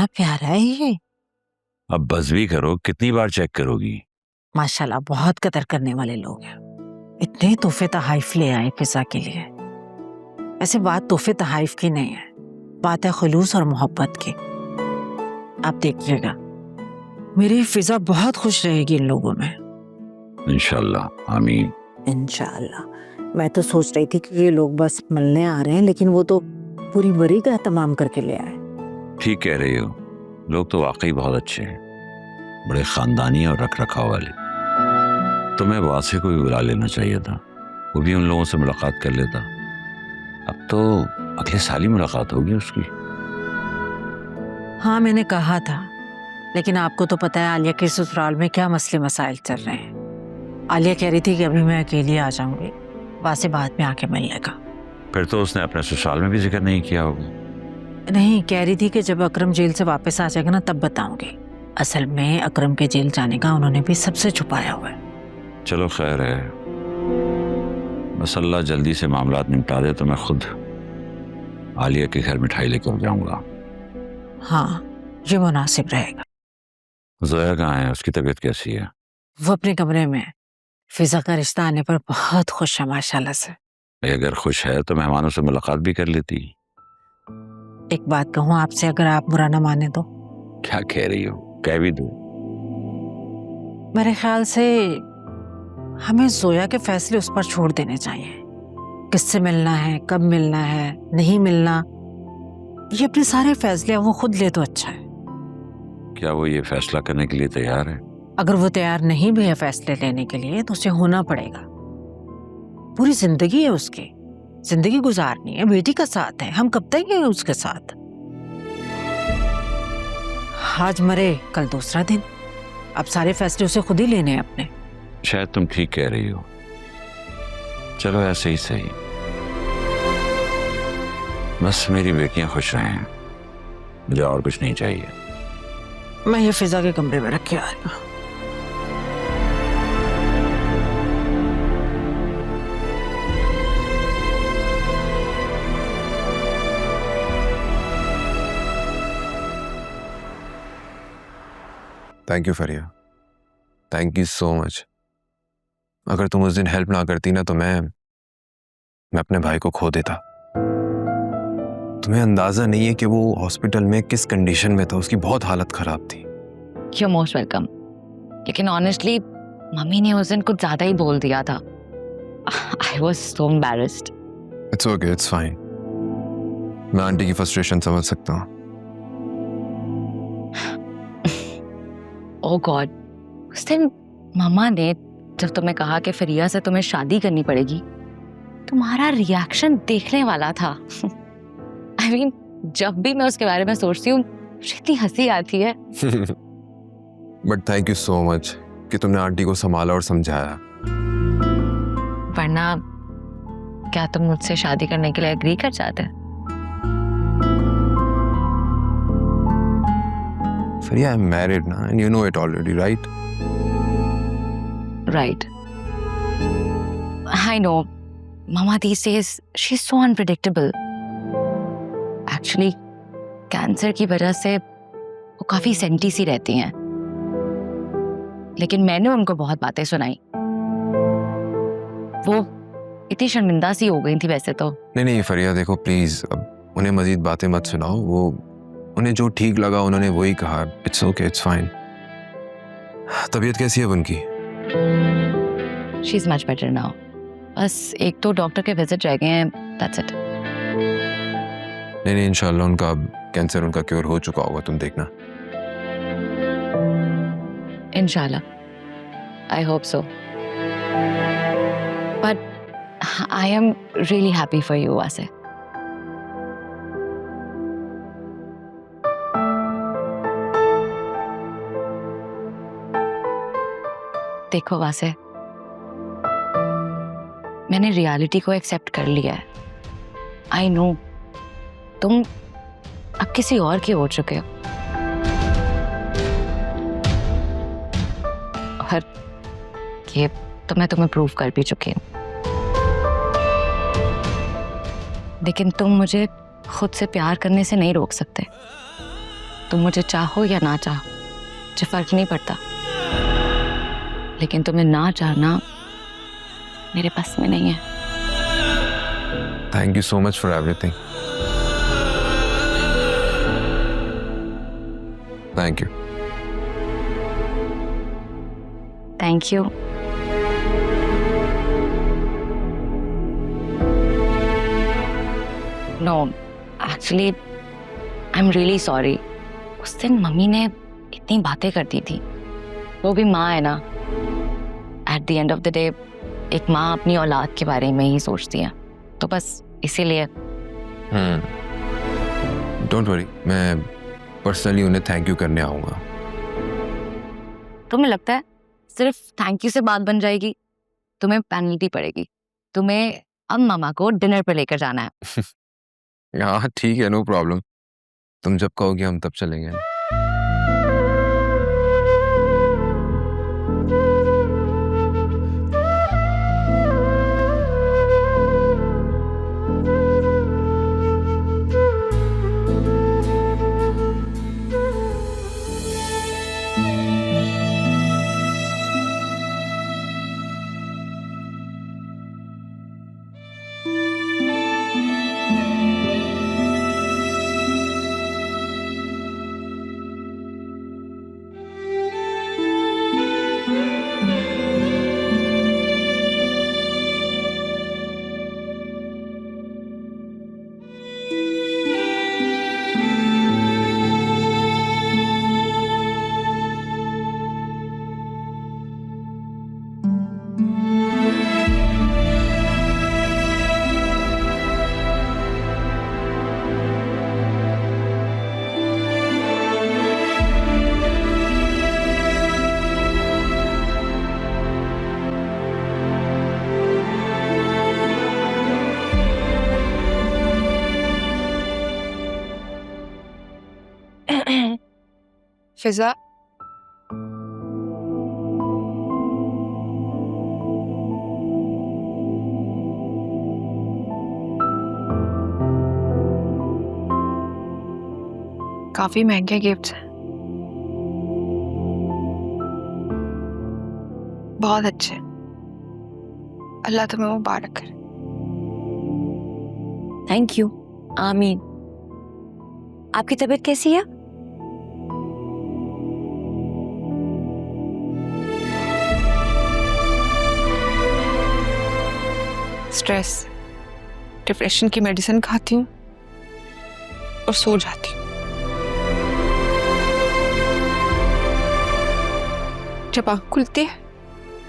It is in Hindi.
कितना प्यारा है ये। अब बस भी करो, कितनी बार चेक करोगी? माशाल्लाह बहुत कदर करने वाले लोग हैं। इतने तोहफे तहाइफ ले आए फिजा के लिए। ऐसे बात तोहफे तहाइफ की नहीं है, बात है खुलूस और मोहब्बत की। आप देखिएगा मेरी फिजा बहुत खुश रहेगी इन लोगों में। इंशाल्लाह, आमीन। इंशाल्लाह। मैं तो सोच रही थी कि ये लोग बस मिलने आ रहे हैं, लेकिन वो तो पूरी बरी का एहतमाम करके ले आए। ठीक कह रही हो, लोग तो वाकई बहुत अच्छे हैं, बड़े खानदानी और रख रखाव वाले। तुम्हें वासे को भी बुला लेना चाहिए था, वो भी उन लोगों से मुलाकात कर लेता। अब तो अगले साल ही मुलाकात होगी उसकी। हाँ मैंने कहा था, लेकिन आपको तो पता है आलिया के ससुराल में क्या मसले मसाइल चल रहे हैं। आलिया कह रही थी कि अभी मैं अकेली आ जाऊंगी, वासे बाद में आके मिलने का। फिर तो उसने अपने ससुराल में भी जिक्र नहीं किया होगा। नहीं, कह रही थी कि जब अकरम जेल से वापस आ जाएगा ना तब बताऊंगी। असल में अकरम के जेल जाने का उन्होंने भी सबसे छुपाया हुआ है। चलो खैर है, बस अल्लाह जल्दी से मामलात निपटा दे तो मैं खुद आलिया के घर मिठाई लेकर जाऊंगा। हाँ ये मुनासिब रहेगा। जोया कहाँ है, उसकी तबीयत कैसी है? वो अपने कमरे में है। फिजा का रिश्ता आने पर बहुत खुश है माशाल्लाह से। अगर खुश है तो मेहमानों से मुलाकात भी कर लेती। एक बात कहूँ आपसे, अगर आप बुरा ना माने तो? क्या कह रही हो, कह भी दो। मेरे ख्याल से हमें जोया के फैसले उस पर छोड़ देने चाहिए। किससे मिलना है, कब मिलना है, नहीं मिलना, ये अपने सारे फैसले वो खुद ले तो अच्छा है। क्या वो ये फैसला करने के लिए तैयार है? अगर वो तैयार नहीं भी है फैसले लेने के लिए तो उसे होना पड़ेगा। पूरी जिंदगी है उसकी, जिंदगी गुजारनी है, बेटी का साथ है, हम कब तक हैं उसके साथ? आज मरे कल दूसरा दिन, अब सारे फैसले उसे खुद ही लेने हैं अपने। शायद तुम ठीक कह रही हो, चलो ऐसे ही सही। बस मेरी बेटियां खुश रहें, मुझे और कुछ नहीं चाहिए। मैं ये फिजा के कमरे में रख के आ रही हूँ। Thank you Fariya, thank you so much. अगर तुम उस दिन हेल्प ना करती ना तो मैं अपने भाई को खो देता। तुम्हें अंदाजा नहीं है कि वो हॉस्पिटल में किस कंडीशन में था, उसकी बहुत हालत खराब थी। You're most welcome. लेकिन ऑनेस्टली मम्मी ने उस दिन कुछ ज्यादा ही बोल दिया था। I was so embarrassed. It's okay, it's fine. मैं आंटी की फ्रस्ट्रेशन समझ सकता हूँ। Oh God, उस दिन मम्मा ने जब तुम्हें कहा कि फरिया से तुम्हें शादी करनी पड़ेगी, तुम्हारा रिएक्शन देखने वाला था। I mean, जब भी मैं उसके बारे में सोचती हूँ इतनी हंसी आती है। But thank you so much कि तुमने आंटी को संभाला और समझाया। वरना क्या तुम मुझसे शादी करने के लिए एग्री कर जाते? फरिया, आई एम मैरिड ना, and you know it already, right? Right. I know. Mama these days, she's so unpredictable. Actually, cancer की वजह से वो काफी सेंटी सी रहती हैं। लेकिन मैंने उनको बहुत बातें सुनाई। वो इतनी शर्मिंदा सी हो गई थी वैसे तो। नहीं फरिया, देखो प्लीज, अब उन्हें मजीद बातें मत सुनाओ। वो उन्हें जो ठीक लगा उन्होंने वही कहा। It's okay, it's fine. तबीयत कैसी है उनकी? She is much better now. बस एक तो डॉक्टर के विजिट रह गए हैं, that's it. नहीं इंशाल्लाह उनका अब कैंसर उनका क्योर हो चुका होगा, तुम देखना। इंशाल्लाह, I hope so. But I am really happy for you, Wase. देखो वासे, मैंने रियलिटी को एक्सेप्ट कर लिया है। आई नो तुम अब किसी और के हो चुके हो, और ये तो मैं तुम्हें प्रूव कर भी चुकी हूँ। लेकिन तुम मुझे खुद से प्यार करने से नहीं रोक सकते। तुम मुझे चाहो या ना चाहो मुझे फर्क नहीं पड़ता, लेकिन तुम्हें ना चाहना मेरे बस में नहीं है। Thank you so much for everything. Thank you. Thank you. No actually I am really sorry. उस दिन मम्मी ने इतनी बातें कर दी थी, वो भी माँ है ना, at the end of the day एक माँ अपनी औलाद के बारे में ही सोचती है, तो बस इसीलिए। डोंट वरी, मैं पर्सनली उन्हें थैंक यू करने आऊँगा। तुम्हें लगता है सिर्फ थैंक यू से बात बन जाएगी? तुम्हें पेनल्टी पड़ेगी, तुम्हें अब मामा को डिनर पे लेकर जाना है। हाँ ठीक है, नो प्रॉब्लम। तुम जब कहोगे हम तब चलेंगे। फिजा, काफी महंगे गिफ्ट्स हैं, बहुत अच्छे। अल्लाह तुम्हें मुबारक करे। Thank you. आमीन। आपकी तबीयत कैसी है? स्ट्रेस, डिप्रेशन की मेडिसिन खाती हूँ और सो जाती हूँ। जब आँख खुलती है